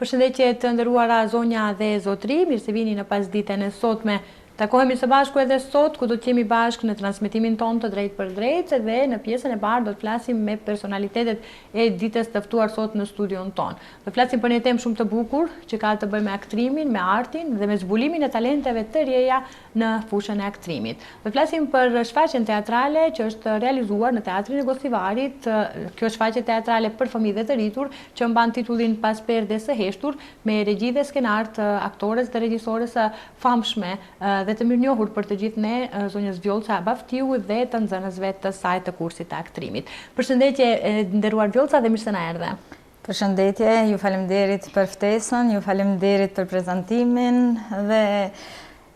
Përshëndetje të nderuara zonja dhe zotëri, mirë se vini në pasditën e sotme. Takohemi së bashku edhe sot, ku do të jemi bashkë në transmitimin ton të drejt për drejt, dhe në pjesën e parë do të flasim me personalitetet e ditës të ftuar sot në studion ton. Do të flasim për një temë shumë të bukur, që ka të bëjë me aktrimin, me artin dhe me zbulimin e talenteve të reja në fushën e aktrimit. Do të flasim për shfaqjen teatrale që është realizuar në Teatrin e Gostivarit. Kjo shfaqje teatrale për fëmijë dhe të rritur, që mban titullin Pas perdes së heshtur, me regji dhe skenart, aktores dhe regjisores famshme dhe të mirënjohur për të gjithë ne, zonjës Vjollca Baftiu dhe të nxënësve të saj të kursit të aktrimit. Përshëndetje nderuar Vjollca dhe mirë se na erdhe. Përshëndetje, ju faleminderit për ftesën, ju faleminderit për prezantimin dhe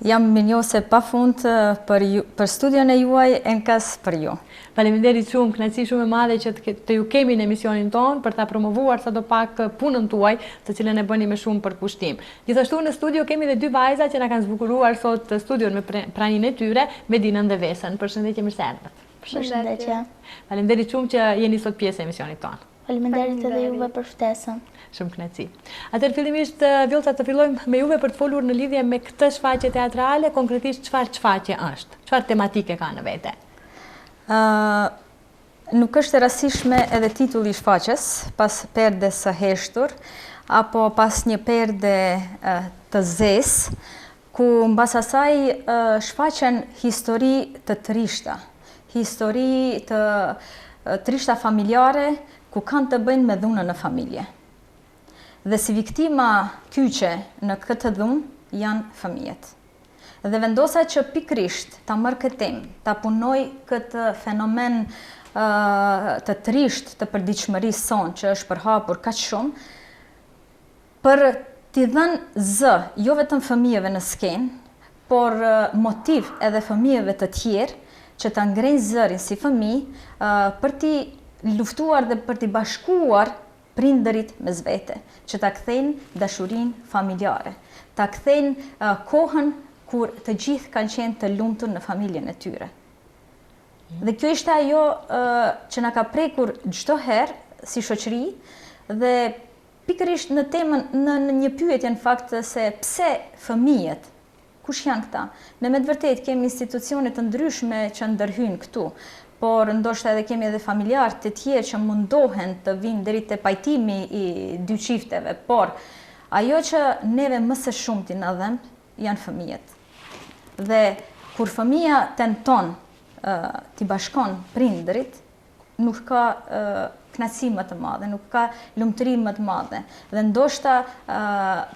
jam mirënjohëse pafund për studion e juaj e në kas për ju. Faleminderit shumë, kënaqësi shumë e madhe që të ju kemi në emisionin ton për ta promovuar sadopak punën tuaj, të cilën e bëni me shumë përkushtim. Gjithashtu në studio kemi edhe dy vajza që na kanë zbukuruar sot studion me praninë e tyre, Medinën dhe Vesën. Përshëndetje, mirë se erdhët. Përshëndetje. Faleminderit shumë që jeni sot pjesë e emisionit ton. Faleminderit edhe juve për ftesën. Shumë kënaqësi. Atëherë fillimisht Vjollca, të fillojmë me juve për të folur në lidhje me këtë shfaqje teatrale, konkretisht çfarë shfaqje është? Çfarë tematike ka në vete? Nuk është e rastishme edhe titulli i shfaqjes, Pas perdes së heshtur, apo pas një perde të zezë, ku mbas asaj shfaqen histori të trishta, histori të trishta familjare, ku kanë të bëjnë me dhunën në familje. Dhe si viktima kyçe në këtë dhunë janë fëmijët. Dhe vendosa që pikrisht ta marr këtë temë, ta punoj këtë fenomen të trisht të përditshmërisë sonë që është përhapur kaq shumë, për t'i dhënë zë jo vetëm fëmijëve në skenë, por motiv edhe fëmijëve të tjerë që ta ngrejnë zërin si fëmijë për t'i luftuar dhe për t'i bashkuar prindërit mes vete, që ta kthejnë dashurinë familjare, ta kthejnë kohën kur të gjithë kanë qenë të lumtur në familjen e tyre. Dhe kjo ishte ajo që na ka prekur çdo herë si shoqëri, dhe pikërisht në temën, në një pyetje në fakt se pse fëmijët, kush janë këta? Ne me të vërtetë kemi institucione të ndryshme që ndërhyjnë këtu, por ndoshta edhe kemi edhe familjarë të tjerë që mundohen të vinë deri te pajtimi i dy çifteve, por ajo që neve më së shumti na dhem janë fëmijët. Dhe kur fëmia tenton t'i bashkon prindërit, nuk ka kënaqësi më të madhe, nuk ka lumturi më të madhe. Dhe ndoshta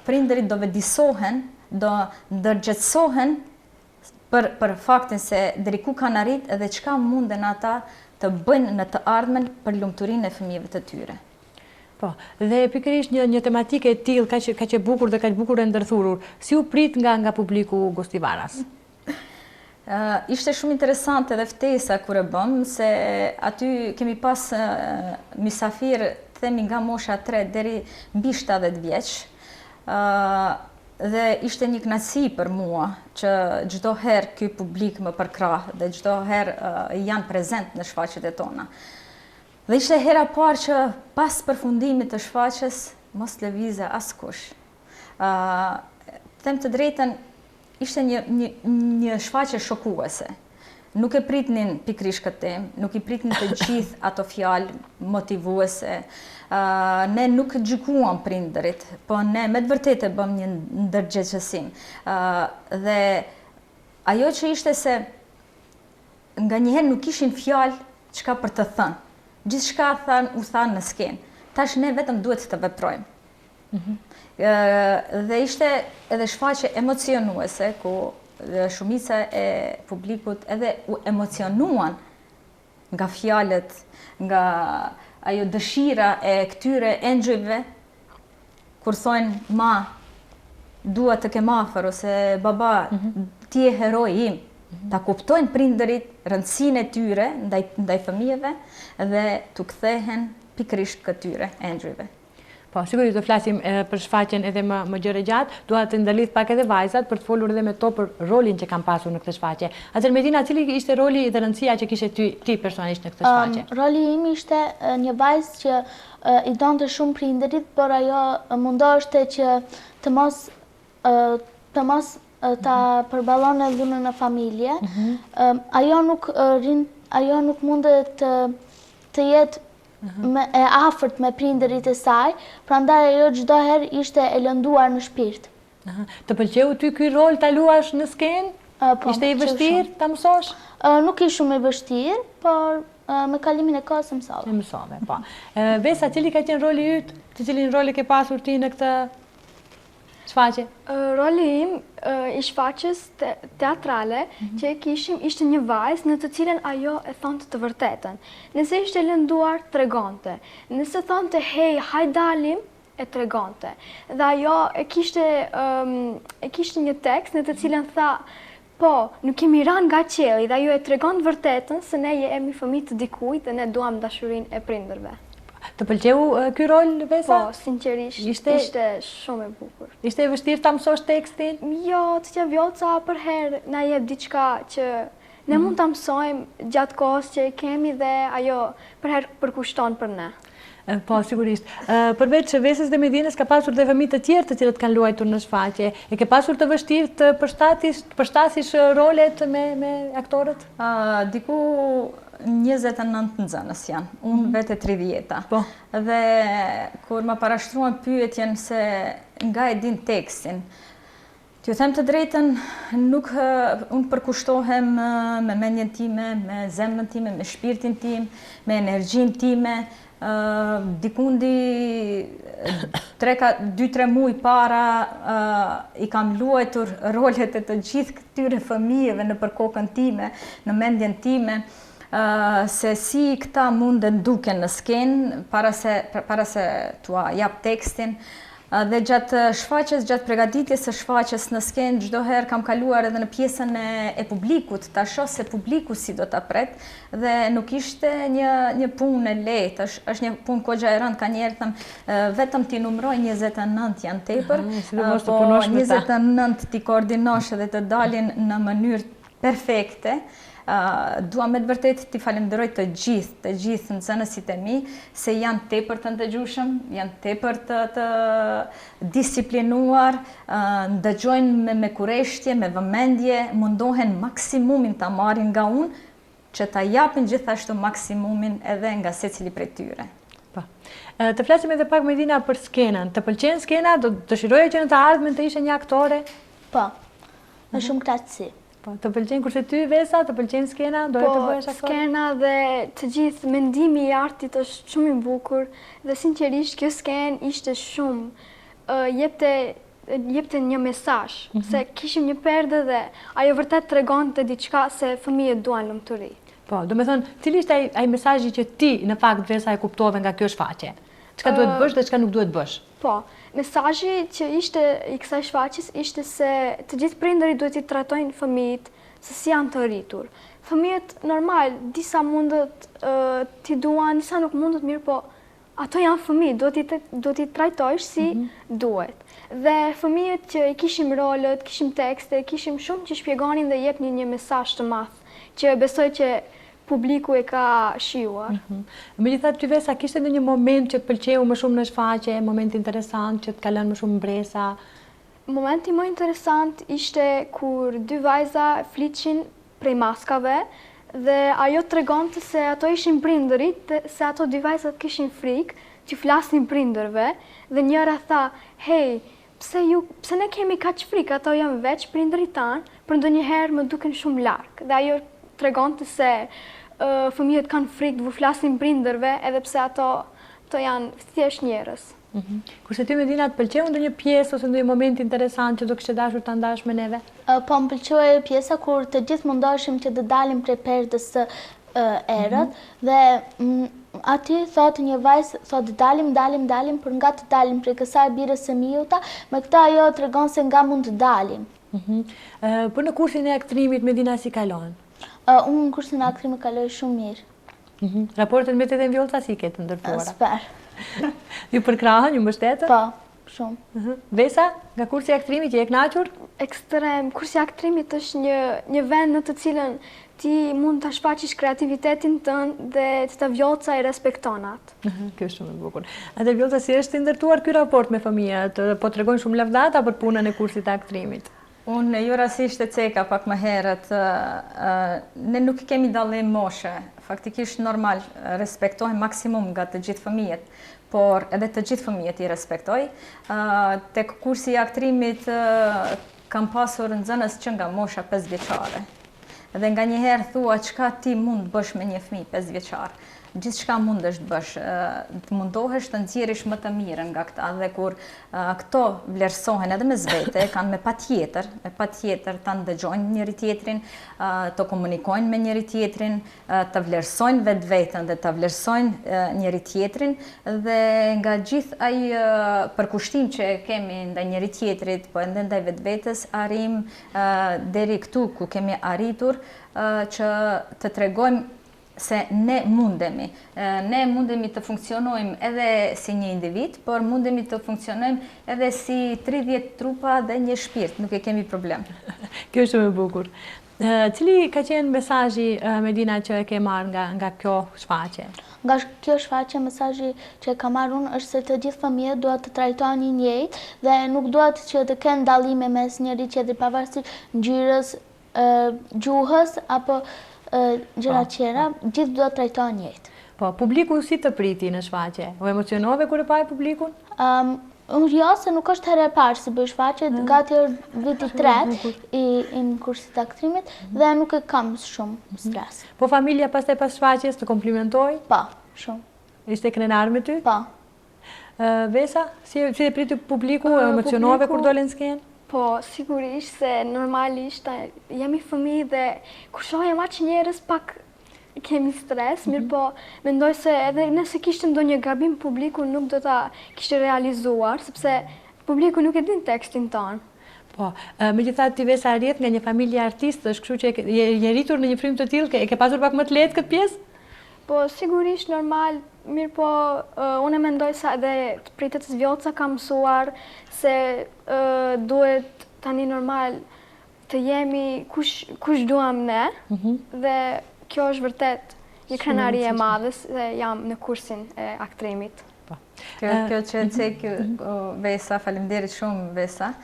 prindërit do vedisohen, do ndërgjetësohen për faktin se deri ku kanë arrit edhe çka munden ata të bëjnë në të ardhmen për lumturinë e fëmijëve të tyre. Po, dhe pikërisht një tematike e tillë kaq e bukur dhe kaq bukur e ndërthurur, si u prit nga publiku Gostivaras? Ishte shumë interesante edhe ftesa kur e bëm, se aty kemi pas mysafir, themi nga mosha 3 deri mbi 70 vjeç. Dhe ishte një kënaqësi për mua që çdo herë ky publik më përkrah dhe çdo herë janë prezent në shfaqjet e tona. Dhe ishte hera parë që pas përfundimit të shfaqjes mos lëvizte askush. Them të drejtën, ishte një shfaqje shokuese. Nuk e pritnin pikërisht këtë temë, nuk i pritnin të gjithë ato fjalë motivuese. Ne nuk gjykuam prindërit, po ne me të vërtetë bëm një ndërgjegjësim. Dhe ajo që ishte se nganjëherë nuk kishin fjalë çka për të thënë. Gjithçka u thanë në skenë. Tash ne vetëm duhet të veprojmë. Dhe ishte edhe shfaqje emocionuese, ku shumica e publikut edhe u emocionuan nga fjalët, nga ajo dëshira e këtyre engjëjve, kur thonë ma, dua të kem afër, ose baba, ti je heroi im. Ta kuptojnë prindërit rëndësinë e tyre ndaj fëmijëve dhe t'u kthehen pikërisht këtyre engjëjve. Po, sigurisht do flasim për shfaqjen edhe më gjëre gjatë, dua të ndërlidh pak edhe vajzat për të folur edhe me to për rolin që kanë pasur në këtë shfaqje. Atëherë Medina, cili ishte roli dhe rëndësia që kishe ti personalisht në këtë shfaqje? Roli im ishte një vajzë që i donte shumë prindërit, por ajo mundoheshte që të mos ta përballonte dhunën në familje. Ajo nuk mundet të jetë e afërt me prindërit e saj, prandaj ajo çdo herë ishte e lënduar në shpirt. Të pëlqeu ty ky rol ta luash në skenë? Po, ishte i vështirë ta mësosh? Nuk ishte shumë i vështirë, por me kalimin e kohës mësova. E mësove, po. Vesa, cili ka qenë roli yt? Të cilin rol e ke pasur ti në këtë shfaqje? Roli im i shfaqjes teatrale që e kishim ishte një vajzë në të cilën ajo e thonte të vërtetën. Nëse ishte lënduar, tregonte. Nëse thonte hey, hajde dalim, e tregonte. Dhe ajo e kishte një tekst në të cilën tha po, nuk kemi rënë nga qielli dhe ajo e tregon të vërtetën se ne jemi fëmijë të dikujt dhe ne duam dashurinë e prindërve. Të pëlqeu ky rol, Vesa? Po, sinqerisht, ishte shumë e bukur. Ishte e vështirë ta mësosh tekstin? Jo, të që vjoca për herë na jep diçka që ne mund ta mësojmë gjatë kohës që kemi dhe ajo për herë përkushton për ne. Po, sigurisht. Përveç Vesës dhe Medinës, ka pasur dhe fëmijë të tjerë të cilët kanë luajtur në shfaqje. E ke pasur të vështirë të përshtatësh rolet me aktorët? Diku 29 nxënës janë, unë vete 30-ta. Po. Dhe kur më parashtruan pyetjen se nga e din tekstin, t'ju them të drejtën, nuk unë përkushtohem me mendjen time, me zemrën time, me shpirtin tim, me energjinë time. Dikundi 2-3 muaj para i kam luajtur rolet e të gjithë këtyre fëmijëve në kokën time, në mendjen time, se si këta munden duken në skenë para se t'ua jap tekstin. Dhe gjatë shfaqjes, gjatë përgatitjes së shfaqjes në skenë, çdo herë kam kaluar edhe në pjesën e publikut, ta shoh se publiku si do ta pret, dhe nuk ishte një punë e lehtë, është një punë goxha e rëndë. Ka njerë them, vetëm ti numëroj 29 janë tepër, po 29 ti koordinosh dhe të dalin në mënyrë perfekte. Dua me të vërtet t'i falenderoj të gjithë nxënësit e mi, se janë tepër të ndëgjueshëm, janë tepër të disiplinuar, ndëgjojnë me kurreshtje, me vëmendje, mundohen maksimumin ta marrin nga unë, që ta japin gjithashtu maksimumin edhe nga secili prej tyre. Po. Të flasim edhe pak Medina për skenën. Të pëlqen skena? Do dëshiroje që në të ardhmen të ishe një aktore? Po, me shumë kënaqësi. Po, të pëlqen kurse ty, Vesa, të pëlqen skena? Doje të bëhesh aktore? Po, skena dhe të gjithë mendimi i artit është shumë i bukur dhe sinqerisht kjo skenë ishte shumë jepte një mesazh, se kishim një perde dhe ajo vërtet tregonte diçka se fëmijët duan lumturi. Po, do me thënë, cili ishte ai mesazhi që ti në fakt Vesa e kuptove nga kjo shfaqje? Çka duhet bësh dhe çka nuk duhet bësh? Po, mesazhi që ishte i kësaj shfaqjes ishte se të gjithë prindërit duhet t'i trajtojnë fëmijët se si janë të rritur. Fëmijët normal, disa mundet t'i duan, disa nuk mundet mirë, po ato janë fëmijë, duhet t'i trajtojsh si duhet. Dhe fëmijët që i kishim rolet, kishim tekste, kishim shumë që shpjegonin dhe jepnin një mesazh të madh, që besoj që publiku e ka shijuar. Megjithatë, ty Vesa, kishte ndonjë moment që të pëlqeu më shumë në shfaqje, moment interesant që të ka lënë më shumë mbresa? Momenti më interesant ishte kur dy vajza fliqin prej maskave dhe ajo tregonte se ato ishin prindërit, se ato dy vajzat kishin frikë që flasnin prindërve dhe njëra tha, hey, pse ne kemi kaq frikë, ato janë veç prindërit tanë, për ndonjëherë më duken shumë larg. Dhe ajo tregonte se fëmijët kanë frikë të flasin prindërve edhe pse ato janë thjesht njerëz. Kurse ty, Medina, të pëlqeu ndonjë pjesë ose ndonjë moment interesant që do kishe dashur ta ndash me neve? Po, më pëlqeu pjesa kur të gjithë mundoheshim që të dalim prej perdës së erët dhe aty thotë një vajzë, thotë dalim, por nga të dalim prej kësaj birës së miuta, me këtë ajo tregon se nga mund të dalim. Por në kursin e aktrimit, Medina, si kalon? Unë në kursin e aktrimit kaloj shumë mirë. Raportet me tete Vjolca si ketë ndërtuara? Super. Ju përkrahën, ju mbështetën? Po, shumë. Vesa, nga kursi i aktrimit, je e kënaqur? Ekstrem. Kursi i aktrimit është një vend në të cilën ti mund të shfaqësh kreativitetin tënd dhe teta Vjolca i respekton atë. Kjo është shumë e bukur. Atë Vjolca, si është i ndërtuar ky raport me fëmijët? Po tregojnë shumë lavdata për punën e kursit të aktrimit? Unë ju rasisht e ceka pak më herët, ne nuk kemi dallim moshe, faktikisht normal, respektojmë maksimum nga të gjithë fëmijët, por edhe të gjithë fëmijët i respektoj. Tek kursi i aktrimit kam pasur nxënës që nga mosha 5 vjeçare. Dhe nga njëherë thua çka ti mund bësh me një fëmijë 5 vjeçar. Gjithçka mundesh të bësh, të mundohesh të nxjerrësh më të mirën nga këta, dhe kur këto vlerësohen edhe mes vete, kanë me patjetër ta ndëgjojnë njëri tjetrin, të komunikojnë me njëri tjetrin, të vlerësojnë vetveten dhe të vlerësojnë njëri tjetrin, dhe nga gjithë ai përkushtim që kemi ndaj njëri tjetrit, po edhe ndaj vetvetes, arrim deri këtu ku kemi arritur që të tregojmë se ne mundemi të funksionojmë edhe si një individ, por mundemi të funksionojmë edhe si 30 trupa dhe një shpirt, nuk e kemi problem. Kjo është shumë e bukur. Cili ka qenë mesazhi, Medina, që e ke marrë nga kjo shfaqje? Nga kjo shfaqje, mesazhi që e kam marrë unë është se të gjithë fëmijët duhet të trajtohen njëjtë dhe nuk duhet që të kenë dallime mes njëri tjetrit pavarësisht ngjyrës, gjuhës apo gjëra tjera, gjithë duhet trajtohen njëjtë. Po, publiku si të priti në shfaqje? U emocionove kur e pa publikun? Jo, se nuk është herë e parë si bëj shfaqje, gati është viti 3 i kursit të aktrimit dhe nuk e kam shumë stres. Po familja pastaj pas shfaqjes të komplimentoi? Po, shumë. Ishte krenar me ty? Po. Vesa, si e priti publiku, emocionove kur dole në skenë? Po, sigurisht se normalisht jemi fëmijë dhe kur shohim aq njerëz pak kemi stres, mirë po mendoj se edhe nëse kishte ndonjë gabim publiku nuk do ta kishte realizuar, sepse publiku nuk e din tekstin ton. Po, megjithatë ti Vesa rrjet nga një familje artistësh, kështu që je rritur në një frymë të tillë, ke pasur pak më të lehtë këtë pjesë? Po, sigurisht normal, mirë po unë mendoj se edhe të pritet Vjolca ka mësuar se duhet tani normal të jemi kush duam ne, dhe kjo është vërtet një krenari e madhe se jam në kursin e aktrimit. Kjo që e cek Vesa, faleminderit shumë Vesa,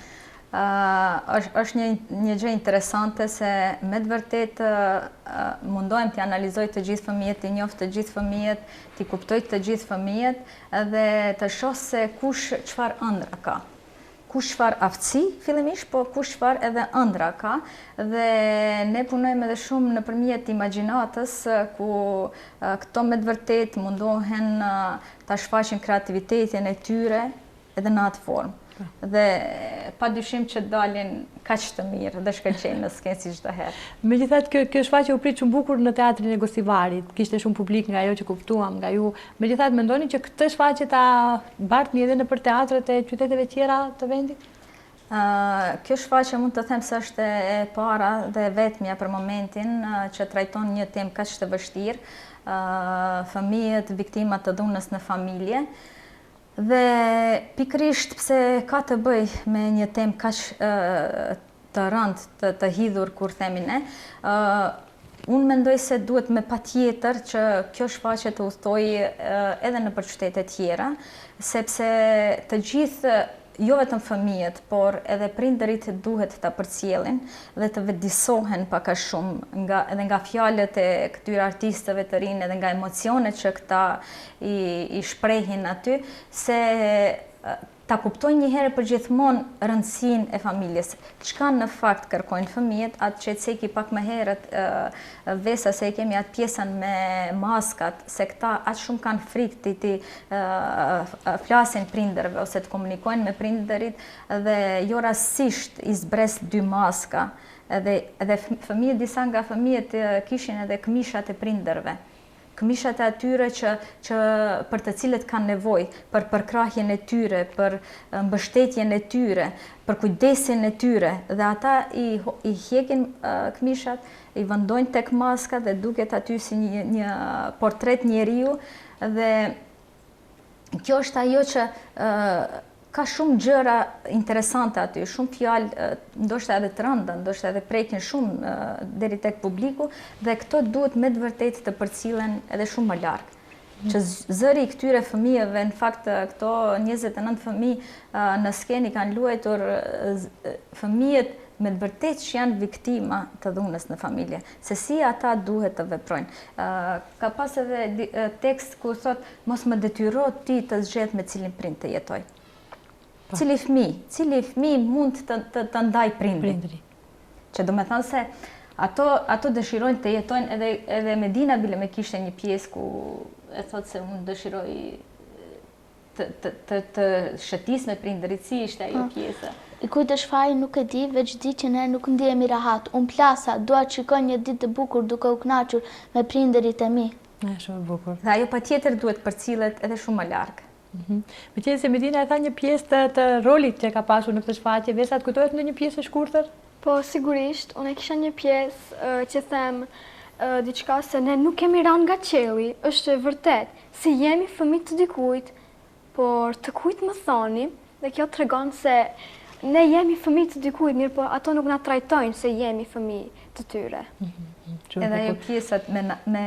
është një gjë interesante se me të vërtet mundohem të analizoj të gjithë fëmijët, të njoh të gjithë fëmijët, të kuptoj të gjithë fëmijët dhe të shoh se kush çfarë ëndra ka. Kush çfarë aftësi fillimisht, po kush çfarë edhe ëndra ka, dhe ne punojmë edhe shumë nëpërmjet imagjinatës ku këto me të vërtet mundohen ta shfaqin kreativitetin e tyre edhe në atë formë. Dhe pa dyshim që dalin kaq të mirë dhe shkëlqejnë në skenë si çdo herë. Megjithatë kjo shfaqje u prit shumë bukur në teatrin e Gosivarit. Kishte shumë publik nga ajo që kuptuam nga ju. Megjithatë mendoni që këtë shfaqje ta bartni edhe nëpër teatret e qyteteve tjera të vendit? Kjo shfaqje mund të them se është e para dhe vetmja për momentin që trajton një temë kaq të vështirë, fëmijët viktima të dhunës në familje. Dhe pikërisht pse ka të bëj me një temë kaq të rëndë, të hidhur kur themi ne, unë mendoj se duhet me patjetër që kjo shfaqje të udhtojë edhe nëpër qytete tjera, sepse të gjithë, jo vetëm fëmijët, por edhe prindërit duhet ta përcjellin dhe të vetëdijsohen pak a shumë edhe nga fjalët e këtyre artistëve të rinj, edhe nga emocionet që këta i shprehin aty, se ta kuptojnë një herë për gjithmonë rëndësinë e familjes. Çka në fakt kërkojnë fëmijët, atë që ceki pak më herët Vesa, se kemi atë pjesën me maskat, se këta aq shumë kanë frikë të flasin prindërve ose të komunikojnë me prindërit, dhe jo rastësisht i zbres 2 maska, edhe fëmijët, disa nga fëmijët kishin edhe këmishat e prindërve. këmishat e atyre që për të cilët kanë nevojë, për përkrahjen e tyre, për mbështetjen e tyre, për kujdesin e tyre, dhe ata i hekin këmishat, i vendojnë tek maska dhe duket aty si një portret njeriu, dhe kjo është ajo që ka shumë gjëra interesante aty, shumë fjalë, ndoshta edhe të rënda, ndoshta edhe prekin shumë deri tek publiku, dhe këto duhet me të vërtetë të përcillen edhe shumë më larg. Që zëri i këtyre fëmijëve, në fakt këto 29 fëmijë në skenë kanë luajtur fëmijët me të vërtetë që janë viktima të dhunës në familje, se si ata duhet të veprojnë. Ka pas edhe tekst ku thot mos më detyro ti të zgjedh me cilin prind të jetoj. Cili fëmijë mund të ndaj prindin. Që do me thënë se ato dëshirojnë të jetojnë, edhe Medina bile me kishte një pjesë ku e thotë se unë dëshiroj të shëtis me prindërit, si ishte ajo pjesë. I kujt është fari nuk e di, veç di që ne nuk ndihemi rahat. Unë plasa, dua të shikoj një ditë të bukur duke u kënaqur me prindërit e mi. Shumë e bukur. Dhe ajo patjetër duhet përcillet edhe shumë më larg. Me qenë se Medina e tha një pjesë të rolit që ka pasur në këtë shfaqje, Vesa, të kujtohet në një pjesë e shkurtër? Po, sigurisht, unë e kisha një pjesë që them diçka se ne nuk kemi ranë nga qielli, është e vërtet, si jemi fëmijë të dikujt, por të kujt më thoni, dhe kjo tregon se ne jemi fëmijë të dikujt, mirë po ato nuk na trajtojnë se jemi fëmijë të tyre. Edhe ajo pjesët me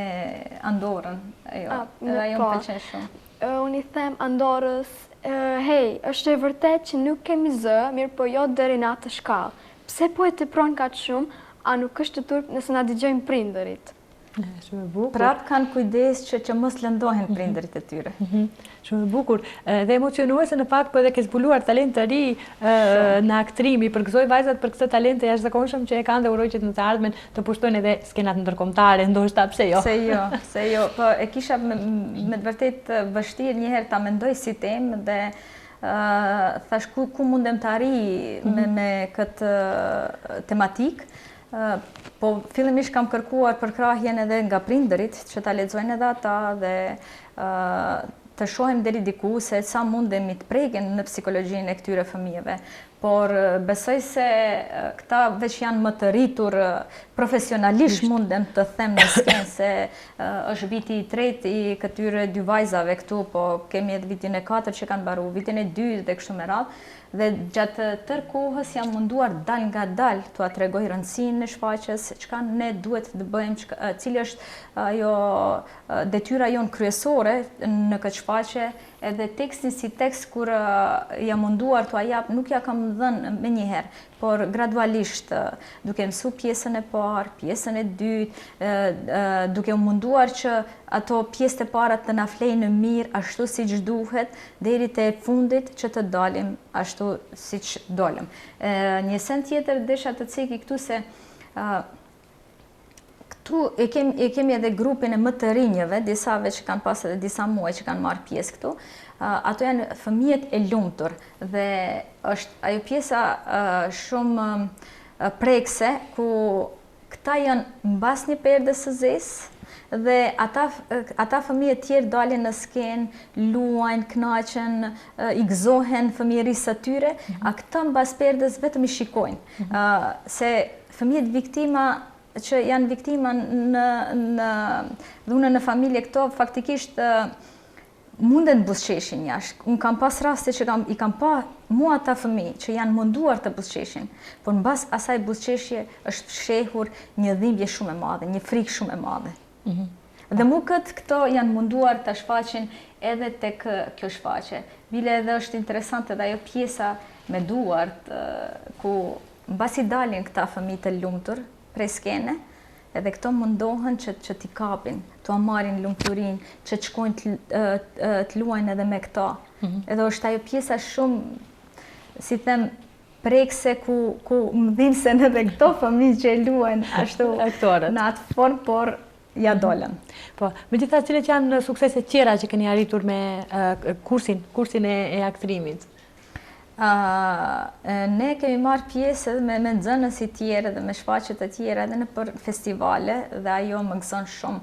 Andorën, ajo më pëlqen shumë. Unë i them Andorës, hej, është e vërtet që nuk kemi zë, mirë po jo deri në atë shkallë. Pse po e tepron kaq shumë, a nuk është të turp nëse na dëgjojnë prindërit? Shumë e bukur. Prap kanë kujdes që mos lëndohen prindërit e tyre. Shumë e bukur. Dhe emocionuese në fakt, po edhe ke zbuluar talent të ri në aktrim. I përgëzoj vajzat për këtë talent të jashtëzakonshëm që e kanë dhe uroj që në të ardhmen të pushtojnë edhe skenat ndërkombëtare, ndoshta pse jo. Se jo. Po e kisha me të vërtet vështirë një herë ta mendoj si temë, dhe thash ku mundem të arri me këtë tematik. Po fillimisht kam kërkuar përkrahjen edhe nga prindërit, që ta lexojnë edhe ata dhe të shohim deri diku se sa mundemi të preken në psikologjinë e këtyre fëmijëve. Por besoj se këta veç janë më të rritur profesionalisht, mundem të them në skenë, se është viti i tretë i këtyre dy vajzave këtu, po kemi edhe vitin e 4 që kanë mbaruar, vitin e 2 dhe kështu me radhë. Dhe gjatë tërë kohës jam munduar dal nga dal t'ua tregoj rëndësinë në shfaqjes, çka ne duhet të bëjmë, cili është ajo detyra jonë kryesore në këtë shfaqje, edhe tekstin si tekst kur jam munduar t'ua jap, nuk ja kam dhënë me njëherë, por gradualisht duke mësu pjesën e parë, pjesën e dytë, duke munduar që ato pjesët e para të na flejnë mirë ashtu siç duhet, deri te fundit që të dalim ashtu siç dolëm. Një send tjetër desha të ceki këtu se këtu e kemi edhe grupin e më të rinjëve, disave që kanë pas edhe disa muaj që kanë marrë pjesë këtu. Ato janë fëmijët e lumtur dhe është ajo pjesa shumë prekse ku këta janë mbas një perde së zezë, dhe ata fëmijët tjerë dalin në skenë, luajnë, kënaqen, i gëzohen fëmijërisë së tyre, a këta mbas perdes vetëm i shikojnë. Se fëmijët viktima që janë viktima në dhunën në familje, këto faktikisht munden buzëqeshin jashtë. Unë kam pas raste që i kam pa mua ata fëmijë që janë munduar të buzëqeshin, por mbas asaj buzëqeshje është fshehur një dhimbje shumë e madhe, një frikë shumë e madhe. Dhe mu këto janë munduar të shfaqin edhe tek kjo shfaqje. Bile edhe është interesante dhe ajo pjesa me duart, ku mbasi dalin këta fëmijë të lumtur prej skene, edhe këto mundohen që t'i kapin, t'u marrin lumturinë, që të shkojnë të luajnë edhe me këta. Edhe është ajo pjesa shumë, si them, prekse ku më dhimbsen edhe këto fëmijë që e luajnë ashtu në atë formë, por ja dolën. Po, megjithatë, cilat janë sukseset tjera që keni arritur me kursin e aktrimit? Ne kemi marrë pjesë edhe me nxënës i tjerë dhe me shfaqje të tjera edhe në për festivale, dhe ajo më gëzon shumë.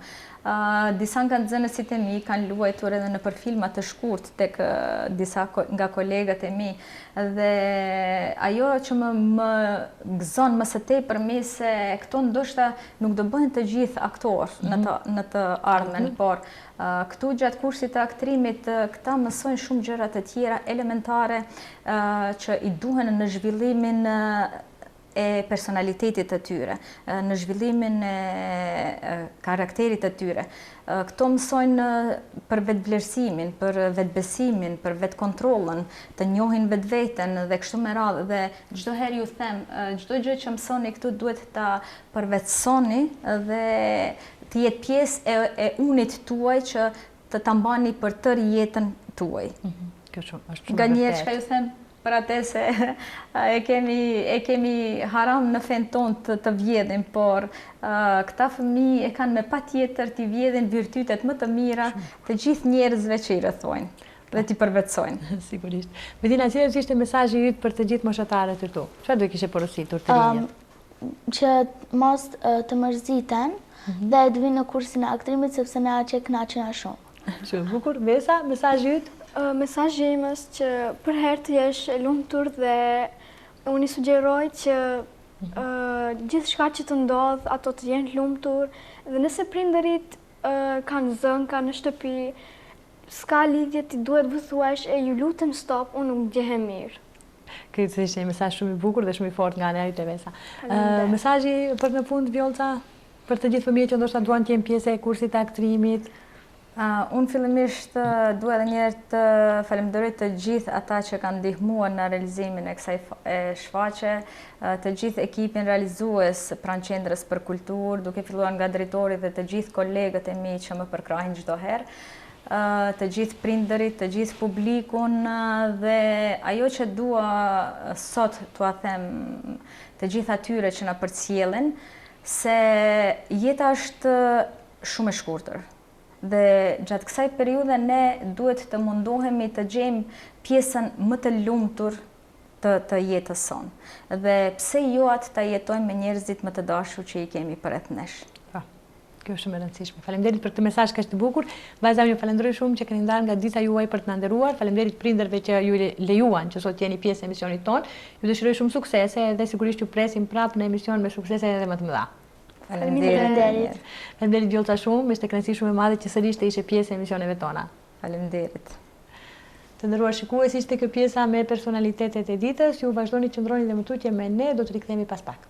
Disa nga nxënësit e mi kanë luajtur edhe në për filma të shkurt tek disa nga kolegët e mi dhe ajo që më gëzon më së tepërmi se këto ndoshta nuk do bëhen të gjithë aktor në të ardhmen, por këtu gjatë kursit të aktrimit këta mësojnë shumë gjëra të tjera elementare që i duhen në zhvillimin e personalitetit të tyre, në zhvillimin e karakterit të tyre. Këto mësojnë për vetvlerësimin, për vetbesimin, për vetkontrollën, të njohin vetveten dhe kështu me radhë. Dhe çdo herë ju them, çdo gjë që mësoni këtu duhet ta përvetësoni dhe të jetë pjesë e unit tuaj që të ta mbani për tërë jetën tuaj. Nganjëherë çka ju them? Për atë se e kemi haram në fen tonë të vjedhin, por këta fëmijë e kanë me patjetër t'i vjedhin virtytet më të mira të gjithë njerëzve që i rrethojnë dhe t'i përvetësojnë. Sigurisht. Medina, cili ishte mesazhi yt për të gjithë moshatarët këtu? Çfarë do kishe porositur të rinjët? Që mos të mërziten dhe të vinë në kursin e aktrimit sepse na që kënaqen shumë. Shumë bukur. Vesa, mesazhi yt? Mesazhi im është që për herë të jesh e lumtur dhe unë i sugjeroj që gjithë shka që të ndodh, ato të jenë lumtur dhe nëse prindërit kanë zënë, kanë në shtëpi, s'ka lidhje ti duhet vëthuash e ju lutem stop, unë nuk ndjehem mirë. Këtë ishte një mesazh shumë i bukur dhe shumë i fortë nga ana jote, Vesa. Mesazhi për në fund, Vjolca, për të gjithë fëmijët që ndoshta duan të jenë pjesë e kursit të aktrimit? Unë fillimisht dua edhe një herë të falenderoj të gjithë ata që kanë ndihmuar në realizimin e kësaj shfaqje, të gjithë ekipin realizues pranë Qendrës për Kulturë, duke filluar nga drejtori dhe të gjithë kolegët e mi që më përkrahin çdo herë, të gjithë prindërit, të gjithë publikun dhe ajo që dua sot t'ua them të gjithë atyre që na përcjellin, se jeta është shumë e shkurtër. Dhe gjatë kësaj periudhe ne duhet të mundohemi të gjejmë pjesën më të lumtur të jetës sonë. Dhe pse jo atë ta jetojmë me njerëzit më të dashur që i kemi përreth nesh. Kjo është shumë e rëndësishme. Faleminderit për këtë mesazh kaq të bukur. Vajza, ju falenderoj shumë që keni ndarë nga dita juaj për të na nderuar. Faleminderit prindërve që ju lejuan që sot jeni pjesë e emisionit tonë. Ju dëshiroj shumë suksese dhe sigurisht ju presim prapë në emision me suksese edhe më të mëdha. Faleminderit. Faleminderit Vjolca shumë, ishte kënaqësi shumë e madhe që sërish të ishe pjesë e emisioneve tona. Faleminderit. Të nderuar shikues, ishte kjo pjesa me personalitetet e ditës. Ju vazhdoni të qëndroni dhe më tutje me ne, do të rikthehemi pas pak.